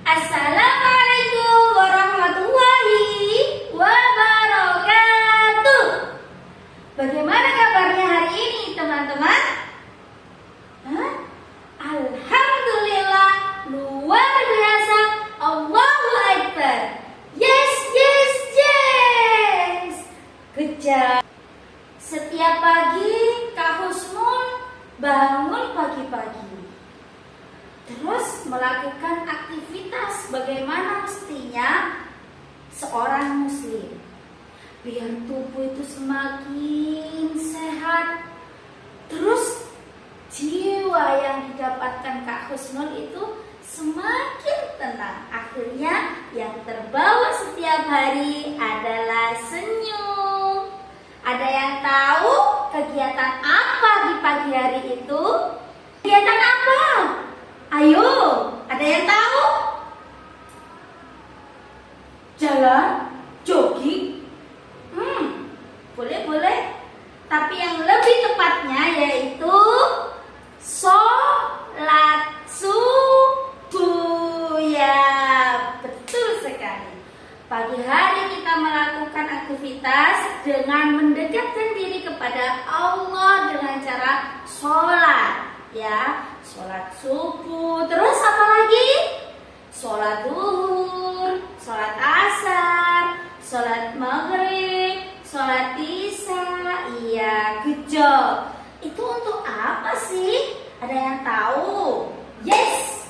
Assalamualaikum warahmatullahi wabarakatuh. Bagaimana kabarnya hari ini teman-teman? Alhamdulillah, luar biasa. Allahu Akbar. Yes, yes, yes. Kejar. Setiap pagi Kak Husnul bangun pagi-pagi, terus melakukan aktivitas bagaimana mestinya seorang muslim, biar tubuh itu semakin sehat. Terus jiwa yang didapatkan Kak Husnul itu semakin tenang. Akhirnya yang terbawa setiap hari adalah senyum. Ada yang tahu kegiatan apa di pagi hari itu? Kegiatan apa? Ayo, ada yang tahu? Jalan, jogging? Boleh. Tapi yang lebih tepatnya yaitu sholat subuh. Ya, betul sekali. Pagi hari kita melakukan aktivitas dengan mendekatkan diri kepada Allah dengan cara sholat. Ya, sholat subuh. Terus apa lagi? Sholat zuhur, sholat asar, sholat maghrib, sholat isya. Iya, good job. Itu untuk apa sih? Ada yang tahu? Yes,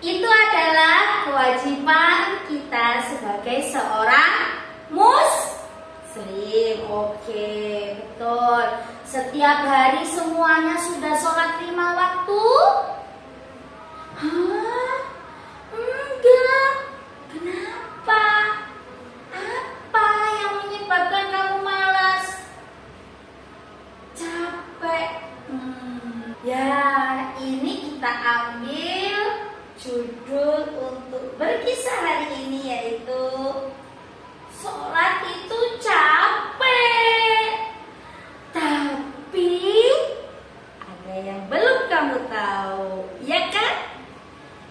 itu adalah kewajiban kita sebagai seorang muslim. Oke, betul. Setiap hari semuanya sudah sholat 5 waktu? Hah? Enggak. Kenapa? Apa yang menyebabkan kamu malas? Capek. Ya, ini kita ambil judul untuk berkisah hari ini yaitu sholat itu capek. Tapi ada yang belum kamu tahu, ya kan?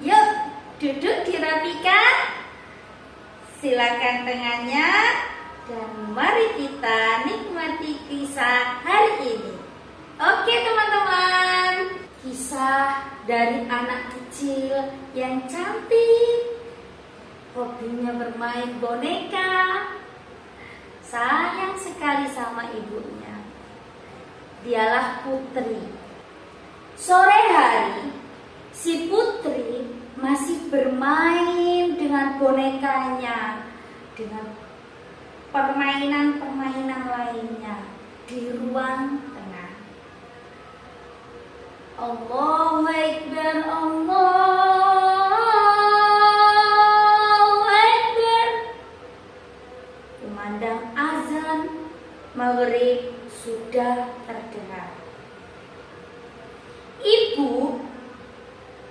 Yuk, duduk dirapikan. Silakan tangannya dan mari kita nikmati kisah hari ini. Oke teman-teman, kisah dari anak kecil yang cantik, hobinya bermain boneka, sayang sekali sama ibunya. Dialah Putri. Sore hari, si Putri masih bermain dengan bonekanya, dengan permainan-permainan lainnya di ruang tengah. Allahu Akbar, Allahu Akbar. Kumandang azan maghrib sudah terdengar. Ibu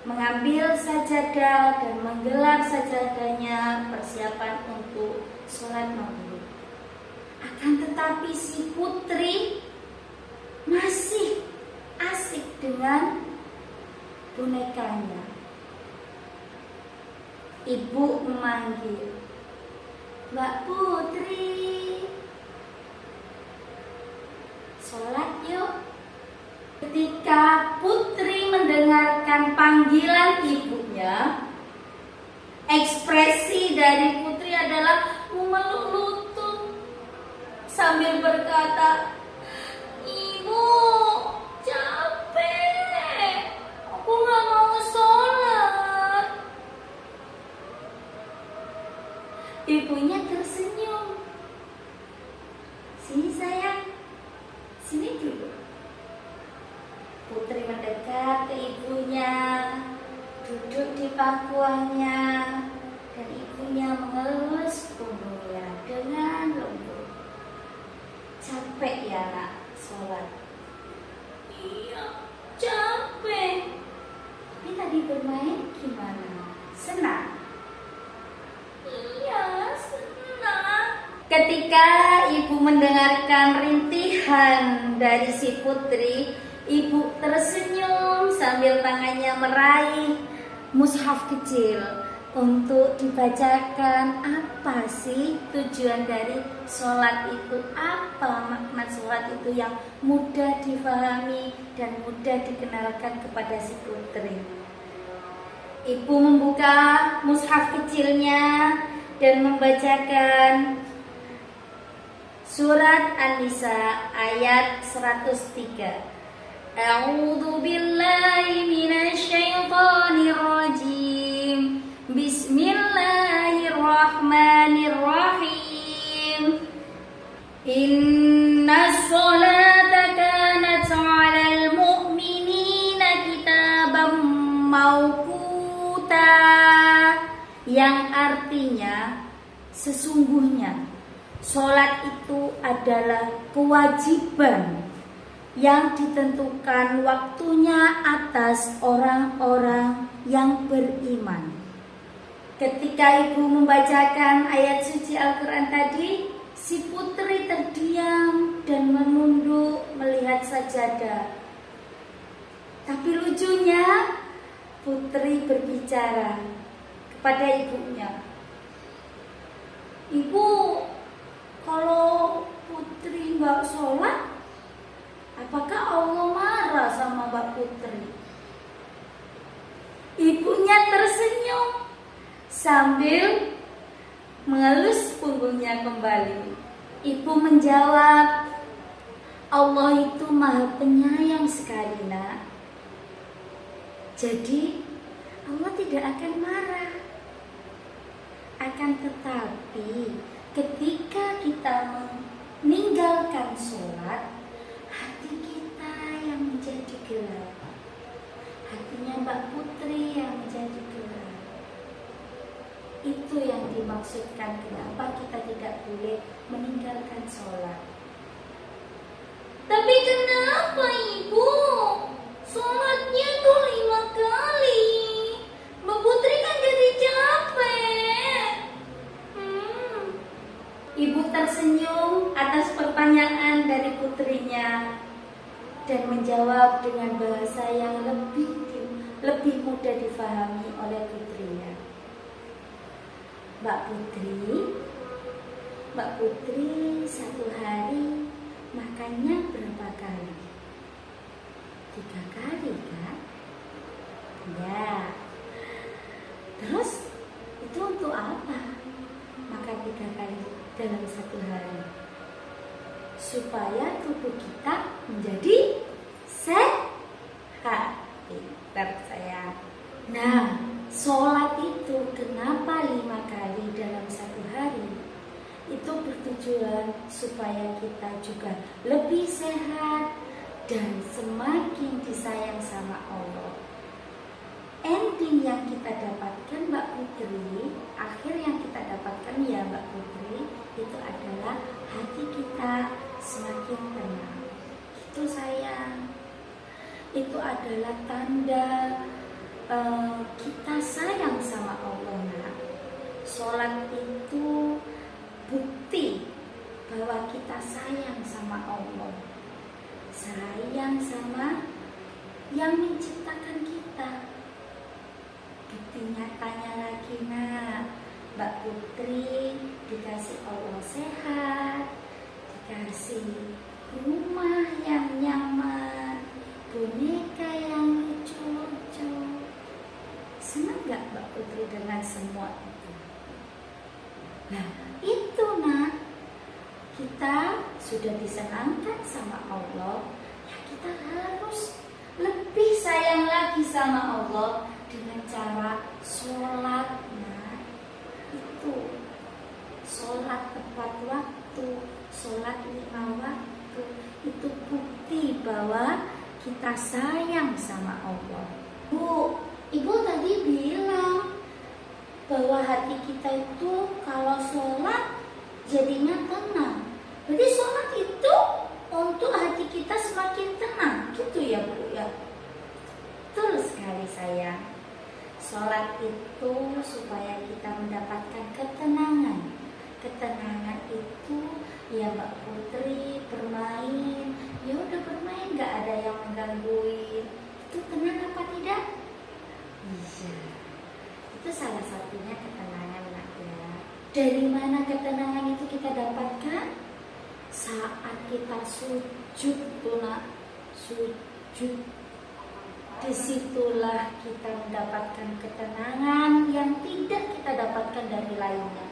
mengambil sajadah dan menggelar sajadahnya persiapan untuk sholat maghrib. Akan tetapi si Putri masih asik dengan bonekanya. Ibu memanggil, "Mbak Putri, sholat yuk." Ketika Putri mendengarkan panggilan ibunya, ekspresi dari Putri adalah memeluk lutut sambil berkata, "Ibu, capek, aku gak mau sholat." Ibunya tersenyum. "Sini sayang, sini dulu." Putri mendekat ke ibunya, duduk di pangkuannya, dan ibunya mengelus punggungnya dengan lembut. "Capek ya nak sholat?" "Iya, capek. Tapi tadi bermain gimana? Senang?" "Iya, senang." Ketika ibu mendengarkan rintihan dari si Putri, ibu tersenyum sambil tangannya meraih mushaf kecil. untuk dibacakan. Apa sih tujuan dari sholat itu? Apa makna sholat itu yang mudah difahami dan mudah dikenalkan kepada si putri? Ibu membuka mushaf kecilnya dan membacakan surat An-Nisa ayat 103. A'udzu billahi minasy syaithanir rajim. Bismillahirrahmanirrahim. Innas sholata kanat 'alal mu'minina kitaban mauquta, yang artinya sesungguhnya sholat itu adalah kewajiban yang ditentukan waktunya atas orang-orang yang beriman. Ketika ibu membacakan ayat suci Al-Quran tadi, si putri terdiam dan menunduk melihat sajadah. Tapi lucunya, putri berbicara kepada ibunya. Ibu, kalau putri nggak sholat, apakah Allah marah sama Mbak Putri? Ibunya tersenyum sambil mengelus punggungnya kembali. Ibu menjawab, Allah itu maha penyayang sekali, nak. Jadi Allah tidak akan marah. Akan tetapi ketika kita meninggalkan sholat, hati kita yang menjadi gelap. Hatinya Mbak Putri yang menjadi gelap. Itu yang dimaksudkan kenapa kita tidak boleh meninggalkan sholat. Tapi kenapa ibu? Sholatnya tuh 5 kali. Mbak Putri kan jadi capek. Ibu tersenyum atas pertanyaan dari putrinya dan menjawab dengan bahasa yang lebih mudah difahami oleh putrinya. Mbak Putri satu hari makannya berapa kali? 3 kali kan? Ya. Terus itu untuk apa? Makan 3 kali dalam satu hari, supaya tubuh kita menjadi sehat. Pintar saya. Nah, sholat itu kenapa 5 kali dalam satu hari? Itu bertujuan supaya kita juga lebih sehat dan semakin disayang sama Allah. Ending yang kita dapatkan Mbak Putri, akhir yang kita dapatkan ya Mbak Putri, itu adalah hati kita semakin tenang. Itu sayang. Itu adalah tanda kita sayang sama Allah, nak. Sholat itu bukti bahwa kita sayang sama Allah, sayang sama yang menciptakan kita. Bukti nyatanya lagi, nak, Mbak Putri dikasih Allah sehat, dikasih rumah yang nyaman, boneka yang lucu-lucu. Senang gak Mbak Putri dengan semua itu? Nah, itu nak, kita sudah disenangkan sama Allah, ya kita harus lebih sayang lagi sama Allah dengan cara sholat. Nah, itu sholat tepat waktu, sholat 5 waktu, itu bukti bahwa kita sayang sama Allah. Ibu tadi bilang bahwa hati kita itu kalau sholat jadinya tenang. Jadi sholat itu untuk hati kita semakin tenang, gitu ya Bu ya? Betul sekali sayang. Sholat itu supaya kita mendapatkan ketenangan. Ketenangan itu ya Mbak Putri bermain, ya udah bermain, gak ada yang menggangguin. Itu tenang apa tidak? Iya. Itu salah satunya ketenangan, nak ya. Dari mana ketenangan itu kita dapatkan? Saat kita sujud tuh, nak. Sujud. Disitulah kita mendapatkan ketenangan yang tidak kita dapatkan dari lainnya.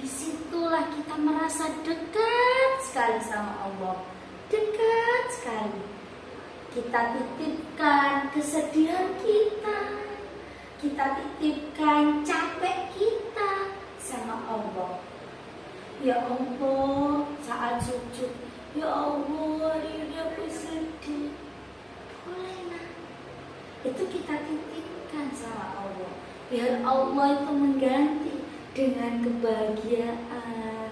Disitulah kita merasa dekat sekali sama Allah. Dekat sekali. Kita titipkan kesedihan kita. Kita titipkan capek kita sama Allah. Ya Allah, saat sujud, ya Allah, ini aku sedih. Bolehlah. Itu kita titipkan sama Allah. Biar Allah itu mengganti dengan kebahagiaan,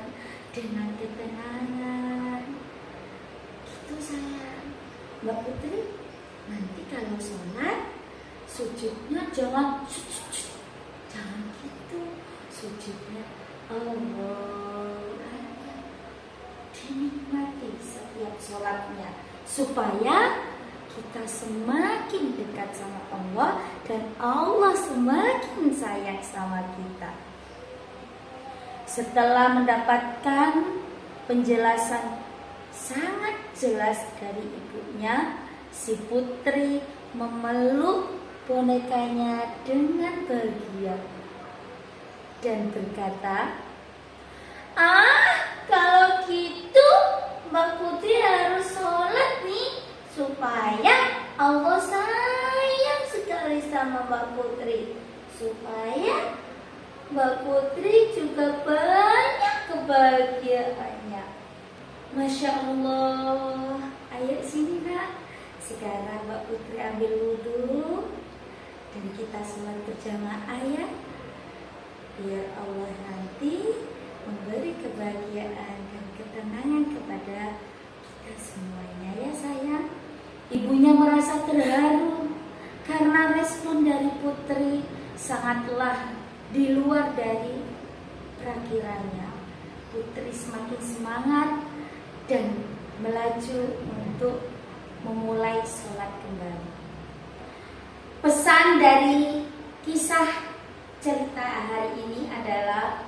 dengan ketenangan. Gitu sayang. Mbak Putri, nanti kalau sholat, sujudnya jangan jangan gitu. Sujudnya Allah, dinikmati setiap sholatnya, supaya kita semakin dekat sama Allah dan Allah semakin sayang sama kita. Setelah mendapatkan penjelasan sangat jelas dari ibunya, si putri memeluk bonekanya dengan bahagia dan berkata, kalau gitu Mbak Putri harus sholat nih, supaya Allah sayang sekali sama Mbak Putri, supaya Mbak Putri juga banyak kebahagiaannya. Masya Allah. Ayo sini, nak. Sekarang Mbak Putri ambil wudhu dan kita sholat berjamaah ya. Biar Allah nanti memberi kebahagiaan dan ketenangan kepada kita semuanya ya sayang. Ibunya merasa terharu karena respon dari putri sangatlah di luar dari perakirannya. Putri semakin semangat dan melaju untuk memulai sholat kembali. Pesan dari kisah cerita hari ini adalah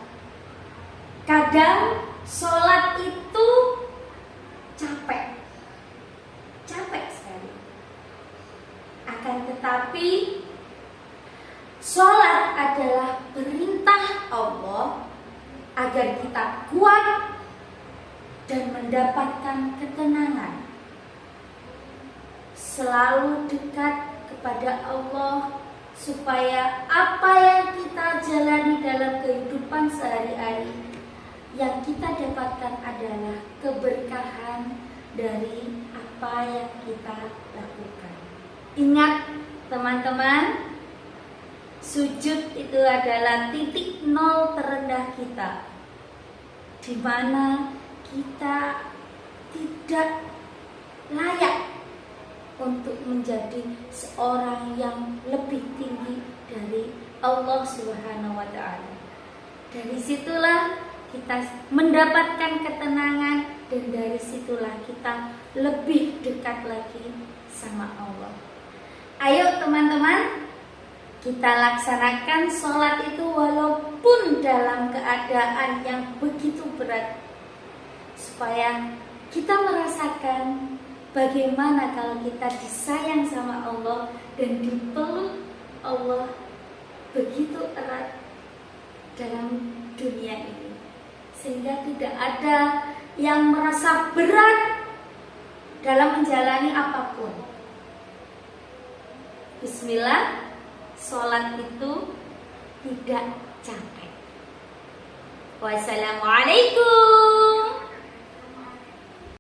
kadang sholat itu capek sekali. Akan tetapi sholat adalah perintah Allah agar kita kuat dan mendapatkan ketenangan. Selalu dekat kepada Allah supaya apa yang kita jalani dalam kehidupan sehari-hari yang kita dapatkan adalah keberkahan dari apa yang kita lakukan. Ingat teman-teman, sujud itu adalah titik nol terendah kita, di mana kita tidak layak untuk menjadi seorang yang lebih tinggi dari Allah Subhanahu wa Ta'ala. Dari situlah kita mendapatkan ketenangan, dan dari situlah kita lebih dekat lagi sama Allah. Ayo teman-teman, kita laksanakan sholat itu walaupun dalam keadaan yang begitu berat, supaya kita merasakan bagaimana kalau kita disayang sama Allah dan dipeluk Allah begitu erat dalam dunia ini, sehingga tidak ada yang merasa berat dalam menjalani apapun. Bismillah, sholat itu tidak capek. Wassalamualaikum.